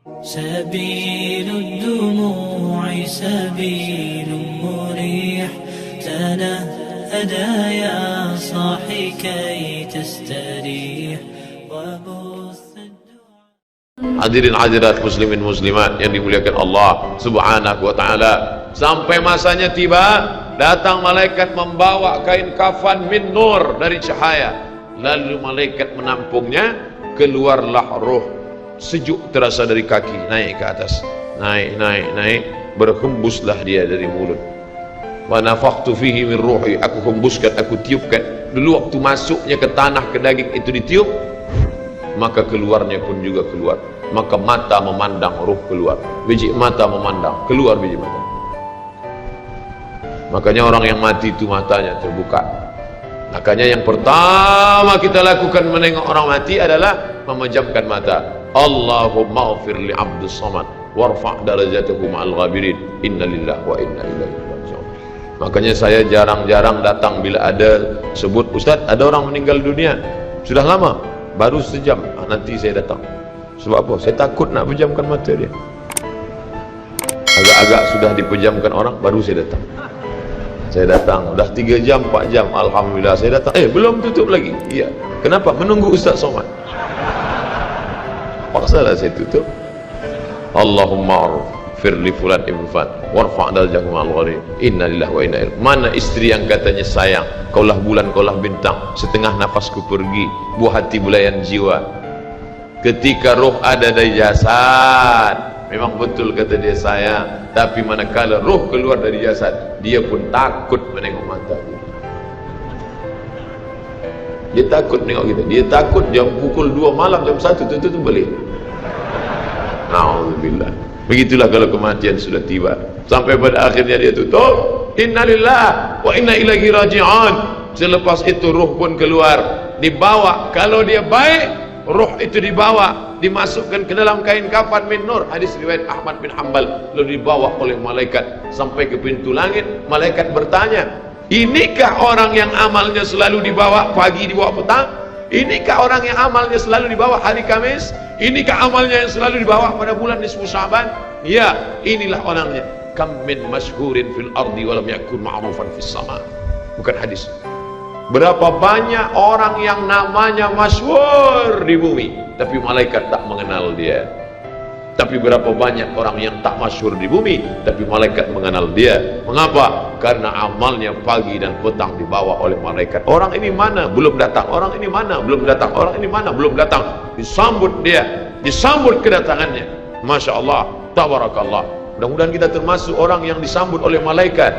سبيل الدموع سبيل مريح تنهدى يا صاحي كي تستريح وبث Hadirin hadirat muslimin muslimat yang dimuliakan Allah subhanahu wa ta'ala, sampai masanya tiba, datang malaikat membawa kain kafan min nur, dari cahaya. Lalu malaikat menampungnya, keluarlah roh sejuk terasa dari kaki, naik ke atas, naik, berhembuslah dia dari mulut. Wa nafakhtu fihi min ruhi, aku hembuskan, aku tiupkan. Dulu waktu masuknya ke tanah, ke daging itu ditiup, maka keluarnya pun juga keluar. Maka mata memandang, ruh keluar. Biji mata memandang, keluar biji mata. Makanya orang yang mati itu matanya terbuka. Makanya yang pertama kita lakukan menengok orang mati adalah memejamkan mata. Allahumma ghafir li abdus samad warfa' darajatuhu ma'al ghabirin, inna lillahi wa inna ilaihi raji'un. Makanya saya jarang-jarang datang bila ada sebut, Ustaz ada orang meninggal dunia, sudah lama, baru sejam, nanti saya datang. Sebab apa? Saya takut nak pejamkan mata dia. Agak-agak sudah dipejamkan orang, baru saya datang. Saya datang, dah 3 jam, 4 jam, alhamdulillah saya datang. Belum tutup lagi. Iya. Kenapa? Menunggu Ustaz Somad. Paksalah saya tutup. Allahumma firli fulan ibn Fat warfa' darajahum al-gharib, inna lillahi wa inna ilaihi. Mana istri yang katanya sayang, kaulah bulan, kaulah bintang, setengah nafasku pergi, buah hati bulayan jiwa. Ketika roh ada dari jasad, memang betul kata dia sayang, tapi manakala roh keluar dari jasad, dia pun takut menengok mata kita. Dia takut menengok kita. Dia takut jam pukul 2 malam, jam 1 tutup balik. Na'udzubillah. Begitulah kalau kematian sudah tiba. Sampai pada akhirnya dia tutup, innalillah wa inna ilaihi raji'un. Selepas itu roh pun keluar, dibawa. Kalau dia baik, roh itu dibawa, dimasukkan ke dalam kain kafan min nur, hadis riwayat Ahmad bin Hanbal. Lalu dibawa oleh malaikat sampai ke pintu langit. Malaikat bertanya, inikah orang yang amalnya selalu dibawa pagi, dibawa petang? Inikah orang yang amalnya selalu dibawa hari Kamis? Inikah amalnya yang selalu dibawa pada bulan nisfu Sya'ban? Ya, inilah orangnya. Kam min masyhurin fil ardi walam yakun ma'rufan fis sama. Bukan hadis. Berapa banyak orang yang namanya masyhur di bumi, tapi malaikat tak mengenal dia. Tapi berapa banyak orang yang tak masyhur di bumi, tapi malaikat mengenal dia. Mengapa? Karena amalnya pagi dan petang dibawa oleh malaikat. Orang ini mana? Belum datang. Orang ini mana? Belum datang. Orang ini mana? Belum datang. Disambut dia, disambut kedatangannya. Masya Allah, tabarakallah. Mudah-mudahan kita termasuk orang yang disambut oleh malaikat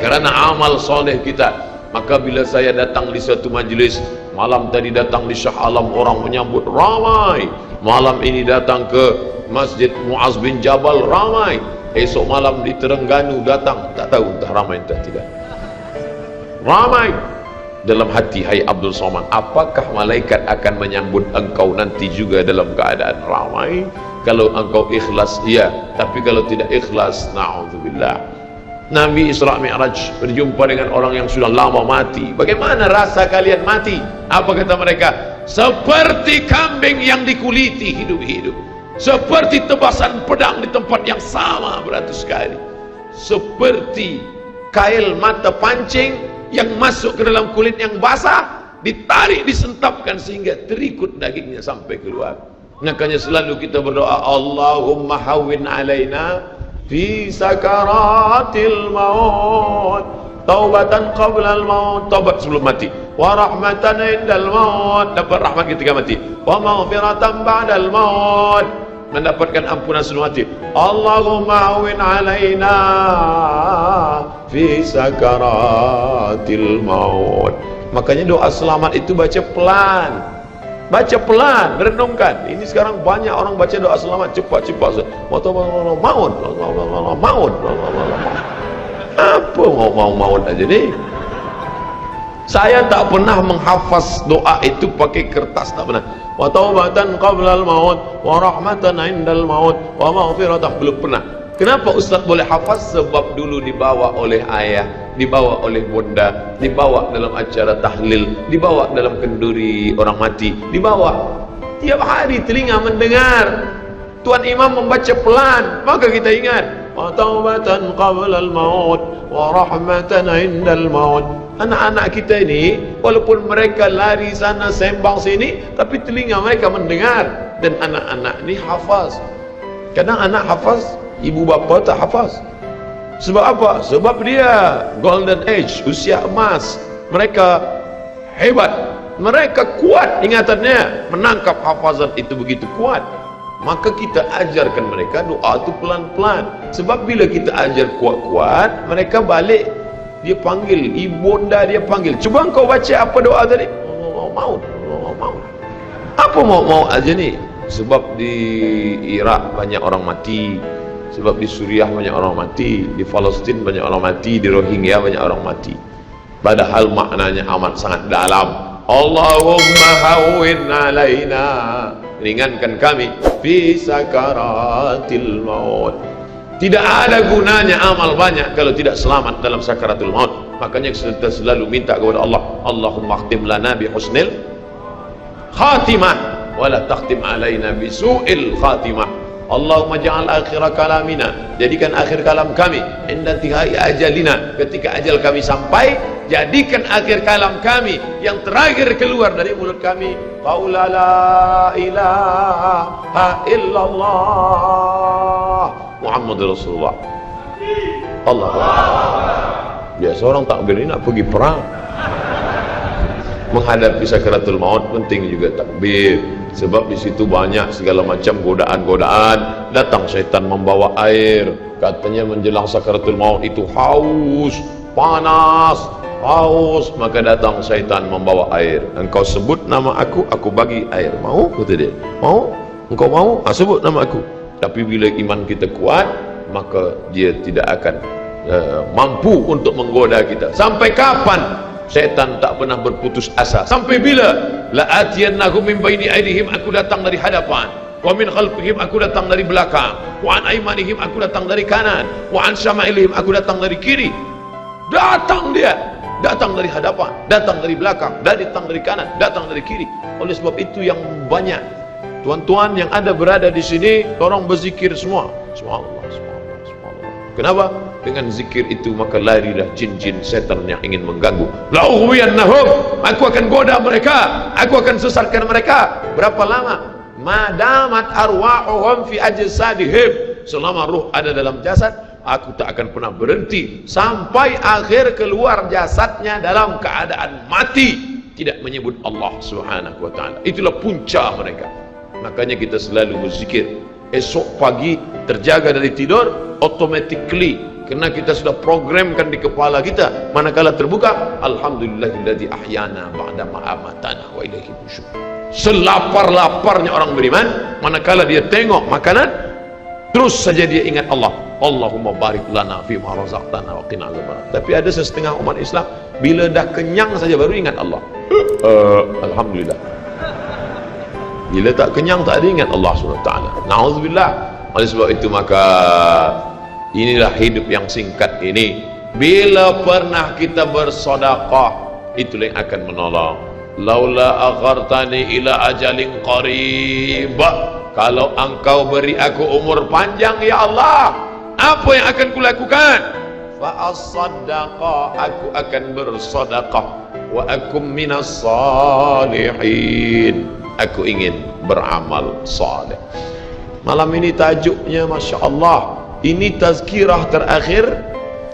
karena amal soleh kita. Maka bila saya datang di satu majlis, malam tadi datang di Shah Alam, orang menyambut ramai. Malam ini datang ke Masjid Muaz bin Jabal, ramai. Esok malam di Terengganu datang, tak tahu entah ramai entah tidak. Ramai. Dalam hati, hai Abdul Somad, apakah malaikat akan menyambut engkau nanti juga dalam keadaan ramai? Kalau engkau ikhlas, iya. Tapi kalau tidak ikhlas, na'udzubillah. Nabi Isra Mi'raj berjumpa dengan orang yang sudah lama mati. Bagaimana rasa kalian mati? Apa kata mereka? Seperti kambing yang dikuliti hidup-hidup, seperti tebasan pedang di tempat yang sama beratus kali, seperti kail mata pancing yang masuk ke dalam kulit yang basah, ditarik, disentapkan sehingga terikut dagingnya sampai keluar. Makanya selalu kita berdoa, Allahumma hawwin alaina fi sakaratil maut, taubatan qabla al maut, taubat sebelum mati, wa rahmatan indal maut, dapat rahmat ketika mati, wa maghfiratan ba'dal maut, mendapatkan ampunan sebelum mati. Allahumma awin alaina fi sakaratil maut. Makanya doa selamat itu baca pelan. Baca pelan, renungkan. Ini sekarang banyak orang baca doa selamat cepat-cepat. Maut. Apa mau aja nih? Saya tak pernah menghafaz doa itu pakai kertas, tak pernah. Wa taubatan qabla al-maut, wa rahmatan 'indal maut, wa maghfiratan, belum pernah. Kenapa Ustaz boleh hafaz? Sebab dulu dibawa oleh ayah, dibawa oleh bunda, dibawa dalam acara tahlil, dibawa dalam kenduri orang mati, dibawa. Tiap hari telinga mendengar. Tuan imam membaca pelan, maka kita ingat taubatan qabla al-maut wa rahmatan 'inda al-maut. Anak-anak kita ini walaupun mereka lari sana sembang sini, tapi telinga mereka mendengar. Dan anak-anak ini hafaz. Kadang anak hafaz, ibu bapa tak hafaz. Sebab apa? Sebab dia golden age, usia emas. Mereka hebat, mereka kuat ingatannya, menangkap hafazan itu begitu kuat. Maka kita ajarkan mereka doa itu pelan-pelan. Sebab bila kita ajar kuat-kuat, mereka balik, dia panggil, ibunda dia panggil, cuba engkau baca apa doa tadi? Mau. Apa mau aja ni? Sebab di Iraq banyak orang mati, sebab di Suriah banyak orang mati, di Palestin banyak orang mati, di Rohingya banyak orang mati. Padahal maknanya amat sangat dalam. Allahumma hawwin alaina, ringankan kami fi sakaratil maut. Tidak ada gunanya amal banyak kalau tidak selamat dalam sakaratul maut. Makanya kita selalu minta kepada Allah, Allahumma khtim lana bi husnil khatimah wala takhtim alaina bi su'il khatimah. Allahumma ja'al akhir kalamina, jadikan akhir kalam kami inda tihai ajalina, ketika ajal kami sampai, jadikan akhir kalam kami yang terakhir keluar dari mulut kami qaula la ilaha illallah Muhammadur Rasulullah. Allahu Akbar. Biasa orang takbir ini nak pergi perang, menghadapi sakaratul maut penting juga takbir. Sebab di situ banyak segala macam godaan-godaan. Datang syaitan membawa air, katanya menjelang sakaratul maut itu haus, panas, haus, maka datang syaitan membawa air. Engkau sebut nama aku bagi air. Mau? Kata dia. Mau? Engkau mau? Sebut nama aku. Tapi bila iman kita kuat, maka dia tidak akan mampu untuk menggoda kita. Sampai kapan syaitan tak pernah berputus asa? Sampai bila? La atiyannahum min baini aydihim, aku datang dari hadapan, wa min khalfihim, aku datang dari belakang, wa an aymanihim, aku datang dari kanan, wa an syama'ilihim, aku datang dari kiri. Datang dia, datang dari hadapan, datang dari belakang, datang dari kanan, datang dari kiri. Oleh sebab itu yang banyak tuan-tuan yang ada berada di sini, tolong berzikir semua. Subhanallah, subhanallah, subhanallah. Kenapa? Dengan zikir itu maka larilah jin-jin setan yang ingin mengganggu. La'ughwiyannahum, aku akan goda mereka, aku akan sesatkan mereka. Berapa lama? Madamat arwahuhum fi ajsadihim, selama ruh ada dalam jasad, aku tak akan pernah berhenti sampai akhir keluar jasadnya dalam keadaan mati, tidak menyebut Allah Subhanahu wa taala. Itulah punca mereka. Makanya kita selalu berzikir. Esok pagi terjaga dari tidur automatically, karena kita sudah programkan di kepala kita, manakala terbuka, alhamdulillahilladzi ahyana ba'da ma amatana wa ilaihi nusyur. Selapar-laparnya orang beriman, manakala dia tengok makanan, terus saja dia ingat Allah. Allahumma barik lana fi ma razaqtana wa qina adzabannar. Tapi ada setengah umat Islam, bila dah kenyang saja baru ingat Allah. Alhamdulillah. Bila tak kenyang tak ada ingat Allah SWT. Na'udzubillah. Oleh sebab itu maka inilah hidup yang singkat ini. Bila pernah kita bersedekah, itulah yang akan menolong. Laula aghartani ila ajalin qarib, kalau engkau beri aku umur panjang ya Allah, apa yang akan kulakukan? Fa as-sadaqah, aku akan bersedekah. Wa akum minas salihin, aku ingin beramal saleh. Malam ini tajuknya Masya Allah, ini tazkirah terakhir,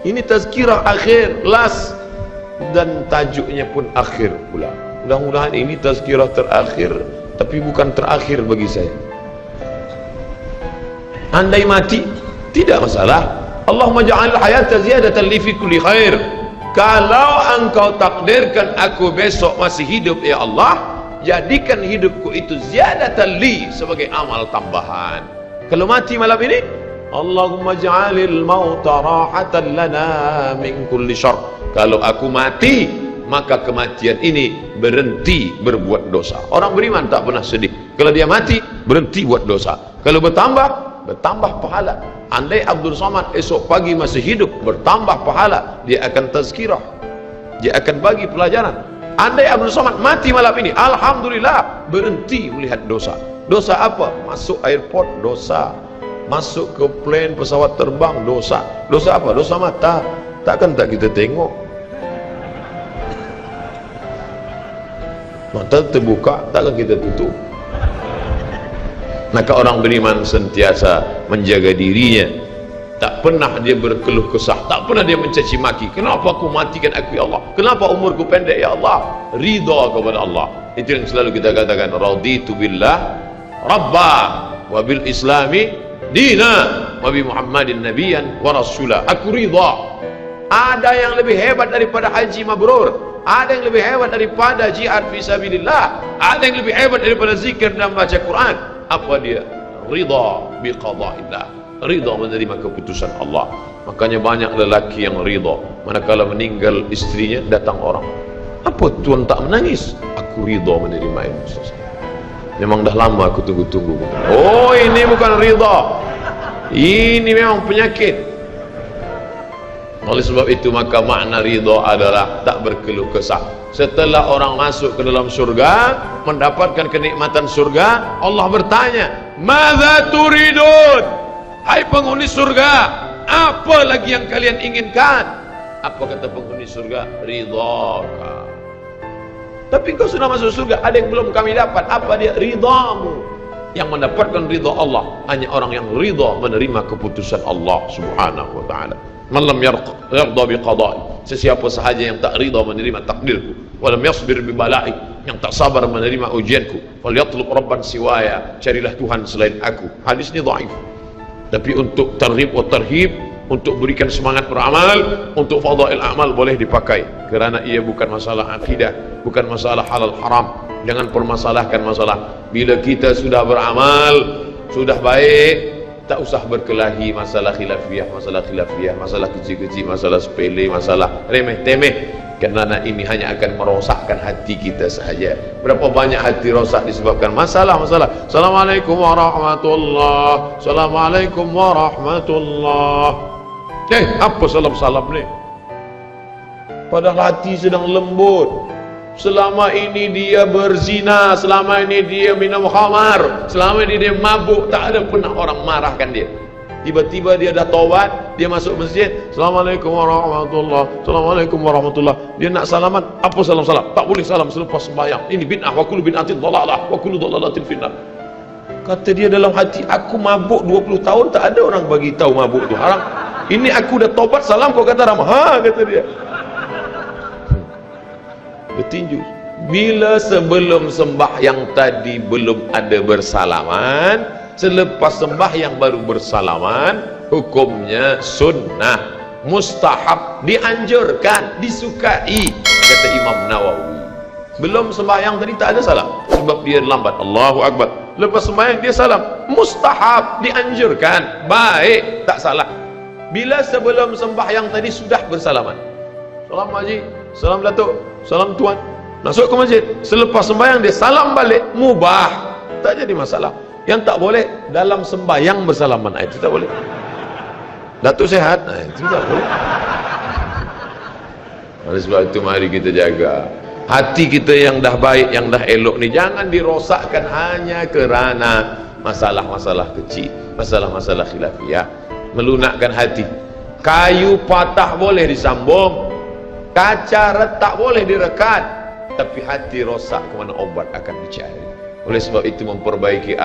ini tazkirah akhir, last, dan tajuknya pun akhir pula. Mudah-mudahan ini tazkirah terakhir, tapi bukan terakhir bagi saya. Andai mati, tidak masalah. Allahumma ja'al hayata ziyadatan li fi kulli khair. Kalau engkau takdirkan aku besok masih hidup ya Allah, jadikan hidupku itu ziyadatan li, sebagai amal tambahan. Kalau mati malam ini, Allahumma ja'alil mauta rahatan lana min kulli syarr. Kalau aku mati, maka kematian ini berhenti berbuat dosa. Orang beriman tak pernah sedih. Kalau dia mati, berhenti buat dosa. Kalau bertambah pahala. Andai Abdul Somad esok pagi masih hidup, bertambah pahala. Dia akan tazkirah, dia akan bagi pelajaran. Andai Abdul Somad mati malam ini, alhamdulillah, berhenti melihat dosa. Dosa apa? Masuk airport dosa, masuk ke plane pesawat terbang dosa. Dosa apa? Dosa mata. Takkan tak kita tengok? Mata terbuka, takkan kita tutup? Maka orang beriman sentiasa menjaga dirinya, tak pernah dia berkeluh kesah, tak pernah dia mencaci maki. Kenapa aku matikan aku ya Allah? Kenapa umurku pendek ya Allah? Ridha kepada Allah. Itu yang selalu kita katakan, raditu billah rabba wa bil islami dina wa bi muhammadin nabiyyan wa rasula. Aku ridha. Ada yang lebih hebat daripada haji mabrur, ada yang lebih hebat daripada jihad fisabilillah, ada yang lebih hebat daripada zikir dan baca Quran. Apa dia? Ridha bi qada'illah, ridha menerima keputusan Allah. Makanya banyak lelaki yang ridha manakala meninggal istrinya, datang orang, apa tuan tak menangis? Aku ridha menerima ini. Memang dah lama aku tunggu-tunggu. Oh, ini bukan ridha, ini memang penyakit. Oleh sebab itu maka makna ridha adalah tak berkeluh kesah. Setelah orang masuk ke dalam surga, mendapatkan kenikmatan surga, Allah bertanya, "Madza turidun?" Hai penghuni surga, apa lagi yang kalian inginkan? Apa kata penghuni surga? Ridhaka. Tapi kau sudah masuk surga, ada yang belum kami dapat. Apa dia? Ridhamu. Yang mendapatkan ridha Allah hanya orang yang ridha menerima keputusan Allah Subhanahu wa taala. Man lam yarda bi qada'i, sesiapa sahaja yang tak ridha menerima takdirku, walam yasbir bi bala'i, yang tak sabar menerima ujianku, falyatlub rabban siwaya, carilah Tuhan selain aku. Hadis ini dhaif. Tapi untuk targhib wa tarhib, untuk berikan semangat beramal, untuk fadail amal boleh dipakai, kerana ia bukan masalah akidah, bukan masalah halal haram. Jangan permasalahkan masalah. Bila kita sudah beramal, sudah baik, tak usah berkelahi masalah khilafiyah, masalah kecil-kecil, masalah sepele, masalah remeh-temeh, kerana ini hanya akan merosakkan hati kita sahaja. Berapa banyak hati rosak disebabkan masalah-masalah. Assalamualaikum warahmatullahi, Assalamualaikum warahmatullahi. Apa salam-salam ni? Padahal hati sedang lembut. Selama ini dia berzina, selama ini dia minum khamar, selama ini dia mabuk, tak ada pernah orang marahkan dia. Tiba-tiba dia dah taubat, dia masuk masjid, Assalamualaikum warahmatullahi, Assalamualaikum warahmatullahi. Dia nak salaman, apa salam-salam? Tak boleh salam selepas sembahyang. Ini bid'ah, wa kullu bid'atin dhalalah, wa kullu dhalalatin finnar. Kata dia dalam hati, aku mabuk 20 tahun, tak ada orang bagi tahu mabuk tu haram. Ini aku dah taubat, salam kau kata ramah. Ha, kata dia. Bertinju. Bila sebelum sembahyang tadi belum ada bersalaman, selepas sembahyang baru bersalaman, hukumnya sunnah, mustahab, dianjurkan, disukai, kata Imam Nawawi. Belum sembahyang tadi tak ada salam, sebab dia lambat. Allahu Akbar. Lepas sembahyang dia salam, mustahab, dianjurkan, baik, tak salah. Bila sebelum sembahyang tadi sudah bersalaman, salam haji, salam datuk, salam tuan, masuk ke masjid, selepas sembahyang dia salam balik, mubah, tak jadi masalah. Yang tak boleh dalam sembahyang bersalaman, itu tak boleh. Datuk sehat, itu tak boleh. Oleh sebab itu mari kita jaga hati kita yang dah baik, yang dah elok ni, jangan dirosakkan hanya kerana masalah-masalah kecil, masalah-masalah khilafiyah. Melunakkan hati. Kayu patah boleh disambung, kaca retak boleh direkat, tapi hati rosak, kemana obat akan dicari. Oleh sebab itu memperbaiki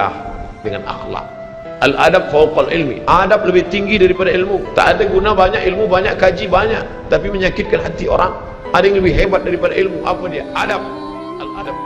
dengan akhlak. Al-adab fawqal ilmi, adab lebih tinggi daripada ilmu. Tak ada guna banyak ilmu, banyak kaji banyak, tapi menyakitkan hati orang. Ada yang lebih hebat daripada ilmu, apa dia? Adab. Al-adab